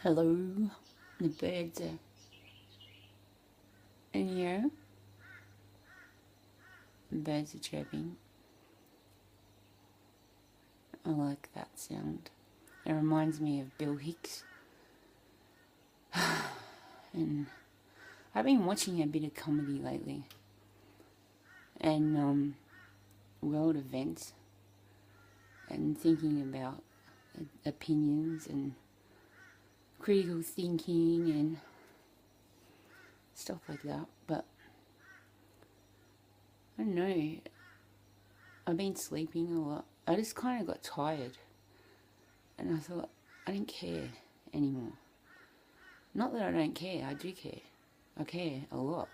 Hello, the birds are in here. The birds are chirping. I like that sound. It reminds me of Bill Hicks. And I've been watching a bit of comedy lately. And world events. And thinking about opinions and critical thinking and stuff like that. But I don't know. I've been sleeping a lot. I just kind of got tired. And I thought, I don't care anymore. Not that I don't care, I do care. I care a lot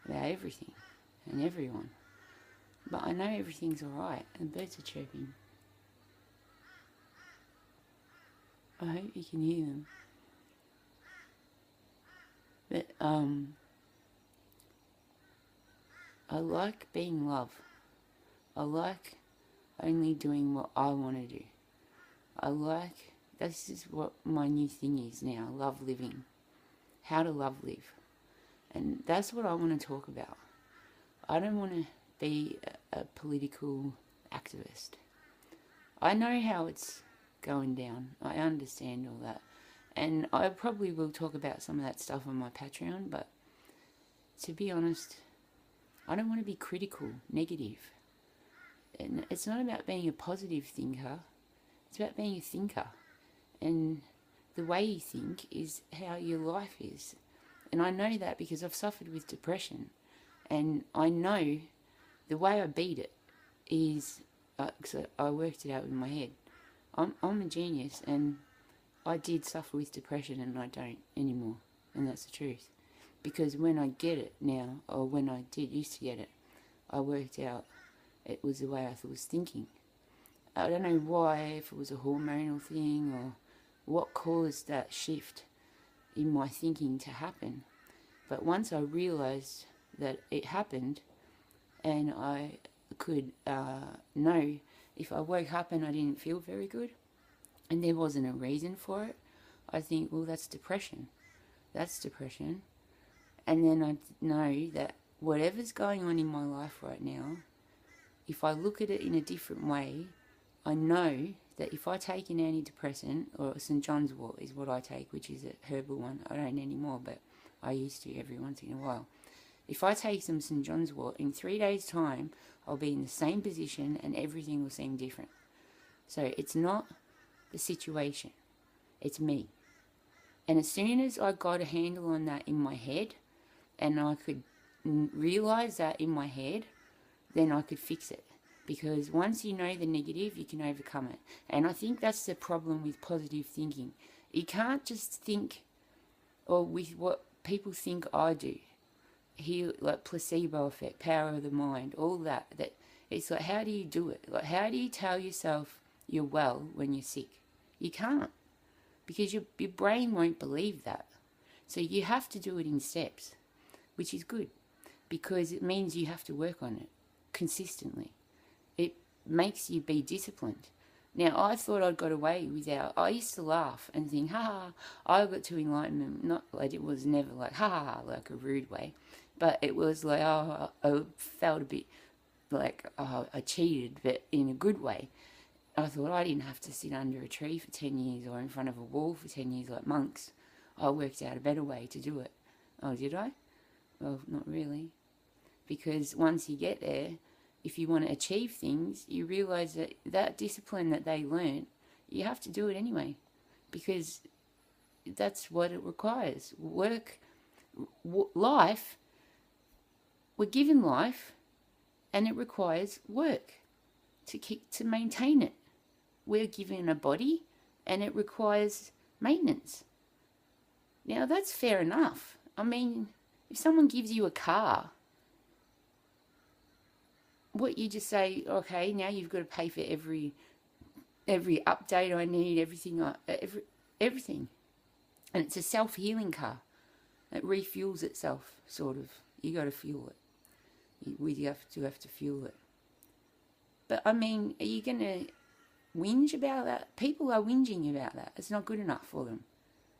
about everything and everyone. But I know everything's alright and birds are chirping. I hope you can hear them. But, I like being love. I like only doing what I want to do. This is what my new thing is now, love living. How to love live. And that's what I want to talk about. I don't want to be a political activist. I know how it's going down. I understand all that. And I probably will talk about some of that stuff on my Patreon, but to be honest, I don't want to be critical, negative. And it's not about being a positive thinker. It's about being a thinker. And the way you think is how your life is. And I know that because I've suffered with depression. And I know the way I beat it is, so I worked it out in my head. I'm a genius, and I did suffer with depression, and I don't anymore. And that's the truth. Because when I get it now, or when I used to get it, I worked out it was the way I was thinking. I don't know why, if it was a hormonal thing or what caused that shift in my thinking to happen. But once I realised that it happened, and I could know if I woke up and I didn't feel very good, and there wasn't a reason for it, I think, well, that's depression. That's depression. And then I know that whatever's going on in my life right now, if I look at it in a different way, I know that if I take an antidepressant, or St. John's wort is what I take, which is a herbal one. I don't anymore, but I used to every once in a while. If I take some St. John's wort, in 3 days' time, I'll be in the same position and everything will seem different. So it's not the situation. It's me. And as soon as I got a handle on that in my head, and I could realise that in my head, then I could fix it. Because once you know the negative, you can overcome it. And I think that's the problem with positive thinking. You can't just think, or with what people think I do. Here, like placebo effect, power of the mind, all that. That it's like, how do you do it? Like, how do you tell yourself you're well when you're sick? You can't. Because your brain won't believe that. So you have to do it in steps, which is good. Because it means you have to work on it consistently. It makes you be disciplined. Now, I thought I'd got away without... I used to laugh and think, I got to enlightenment. Not like it was never like, like a rude way. But it was like, I felt a bit like, I cheated, but in a good way. I thought I didn't have to sit under a tree for 10 years or in front of a wall for 10 years like monks. I worked out a better way to do it. Oh, did I? Well, not really. Because once you get there, if you want to achieve things, you realise that that discipline that they learnt, you have to do it anyway. Because that's what it requires. Work, life, we're given life, and it requires work to maintain it. We're given a body, and it requires maintenance. Now, that's fair enough. I mean, if someone gives you a car, what you just say, okay, now you've got to pay for every update I need, everything. And it's a self-healing car. It refuels itself, sort of. You got to fuel it. You have to fuel it. But, I mean, are you going to whinge about that? People are whinging about that. It's not good enough for them.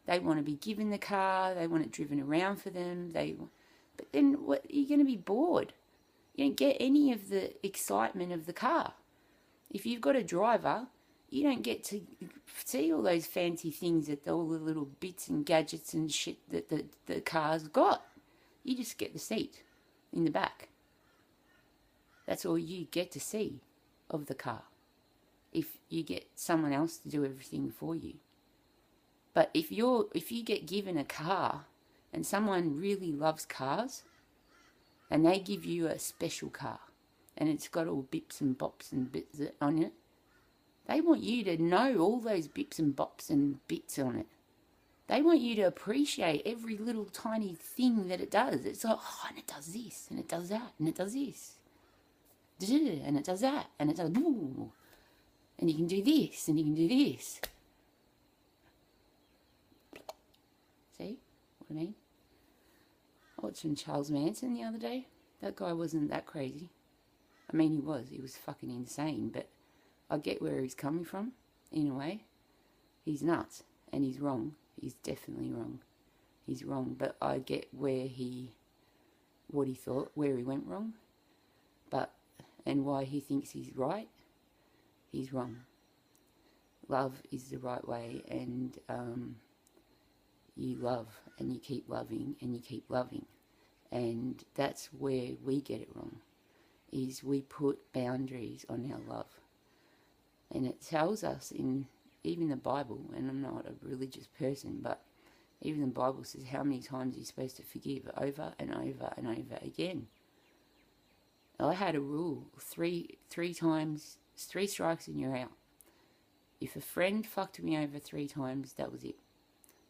They want to be given the car. They want it driven around for them. But then what? You're going to be bored. You don't get any of the excitement of the car. If you've got a driver, you don't get to see all those fancy things, that all the little bits and gadgets and shit that the car's got. You just get the seat in the back. That's all you get to see of the car. If you get someone else to do everything for you. But if you get given a car and someone really loves cars and they give you a special car and it's got all bips and bops and bits on it, they want you to know all those bips and bops and bits on it. They want you to appreciate every little tiny thing that it does. It's like, oh, and it does this, and it does that, and it does this. And it does that, and it does, ooh. And you can do this, and you can do this. See what I mean? I watched Charles Manson the other day. That guy wasn't that crazy. I mean, he was fucking insane, but I get where he's coming from, in a way. He's nuts, and he's wrong. He's definitely wrong. He's wrong, but I get what he thought, where he went wrong, and why he thinks he's right. He's wrong. Love is the right way, and you love, and you keep loving, and you keep loving. And that's where we get it wrong, is we put boundaries on our love. And it tells us in even the Bible, and I'm not a religious person, but even the Bible says how many times you're supposed to forgive, over and over and over again. I had a rule, three times, 3 strikes and you're out. If a friend fucked me over 3 times, that was it.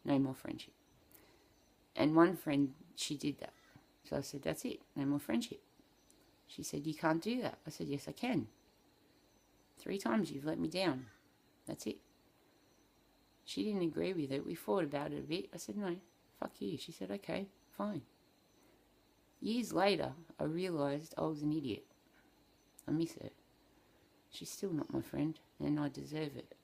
No more friendship. And one friend, she did that. So I said, that's it, no more friendship. She said, you can't do that. I said, yes, I can. 3 times you've let me down. That's it. She didn't agree with it. We fought about it a bit. I said, no, fuck you. She said, okay, fine. Years later, I realised I was an idiot. I miss her. She's still not my friend, and I deserve it.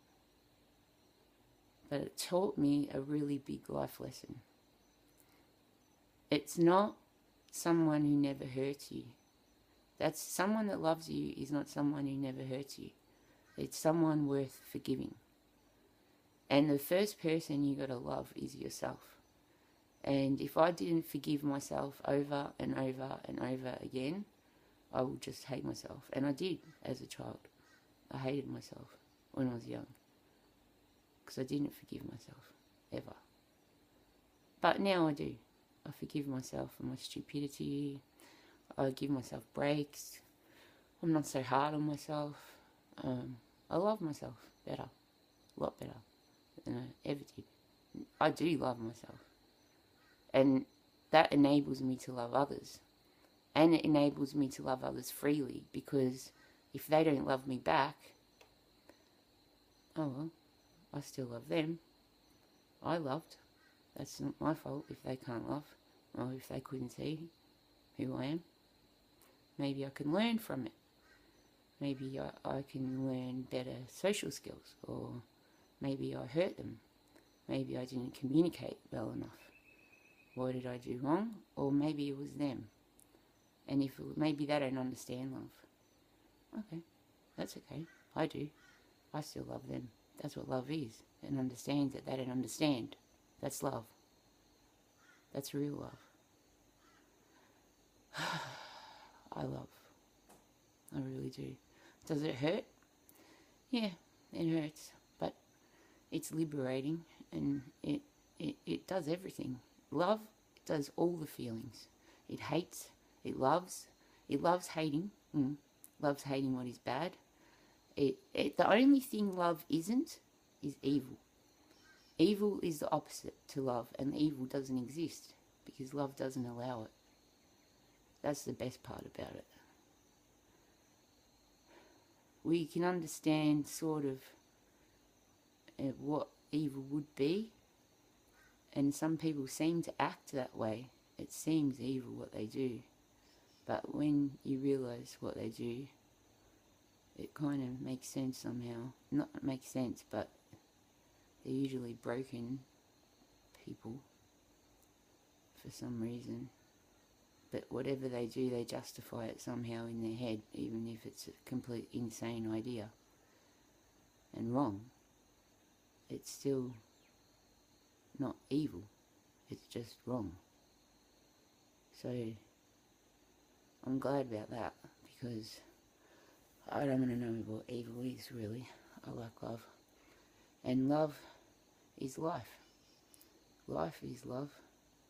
But it taught me a really big life lesson. It's not someone who never hurts you. That's someone that loves you is not someone who never hurts you. It's someone worth forgiving. And the first person you got to love is yourself. And if I didn't forgive myself over and over and over again, I would just hate myself. And I did as a child. I hated myself when I was young. Because I didn't forgive myself, ever. But now I do. I forgive myself for my stupidity. I give myself breaks. I'm not so hard on myself. I love myself better. A lot better than I ever did. I do love myself. And that enables me to love others. And it enables me to love others freely, because if they don't love me back, oh well, I still love them. I loved. That's not my fault if they can't love, or if they couldn't see who I am. Maybe I can learn from it. Maybe I can learn better social skills, or maybe I hurt them. Maybe I didn't communicate well enough. What did I do wrong? Or maybe it was them. And if maybe they don't understand love. Okay, that's okay. I do. I still love them. That's what love is. And understands that they don't understand. That's love. That's real love. I love. I really do. Does it hurt? Yeah, it hurts. But it's liberating, and it does everything. Love does all the feelings. It hates, it loves hating, loves hating what is bad. The only thing love isn't is evil. Evil is the opposite to love, and evil doesn't exist because love doesn't allow it. That's the best part about it. We can understand sort of what evil would be, and some people seem to act that way. It seems evil what they do, but when you realise what they do, it kind of makes sense somehow. Not makes sense, but they're usually broken people for some reason. But whatever they do, they justify it somehow in their head, even if it's a complete insane idea and wrong. It's still not evil, it's just wrong. So I'm glad about that, because I don't want to know what evil is, really. I like love. And love is life. Life is love.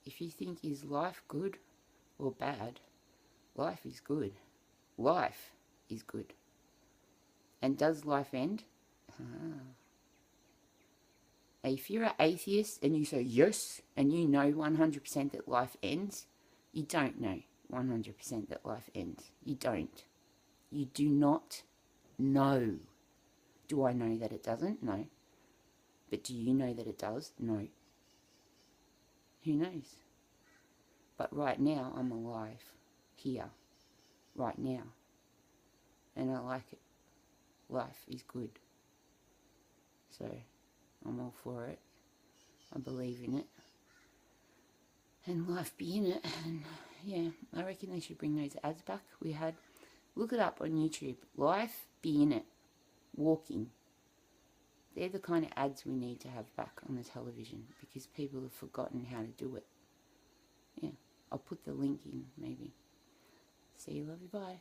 If you think, is life good or bad, life is good. Life is good. And does life end? If you're an atheist and you say yes, and you know 100% that life ends, you don't know 100% that life ends. You don't. You do not know. Do I know that it doesn't? No. But do you know that it does? No. Who knows? But right now, I'm alive. Here. Right now. And I like it. Life is good. So, I'm all for it. I believe in it. And life be in it. And yeah, I reckon they should bring those ads back we had. Look it up on YouTube. Life be in it. Walking. They're the kind of ads we need to have back on the television, because people have forgotten how to do it. Yeah, I'll put the link in, maybe. See you, love you, bye.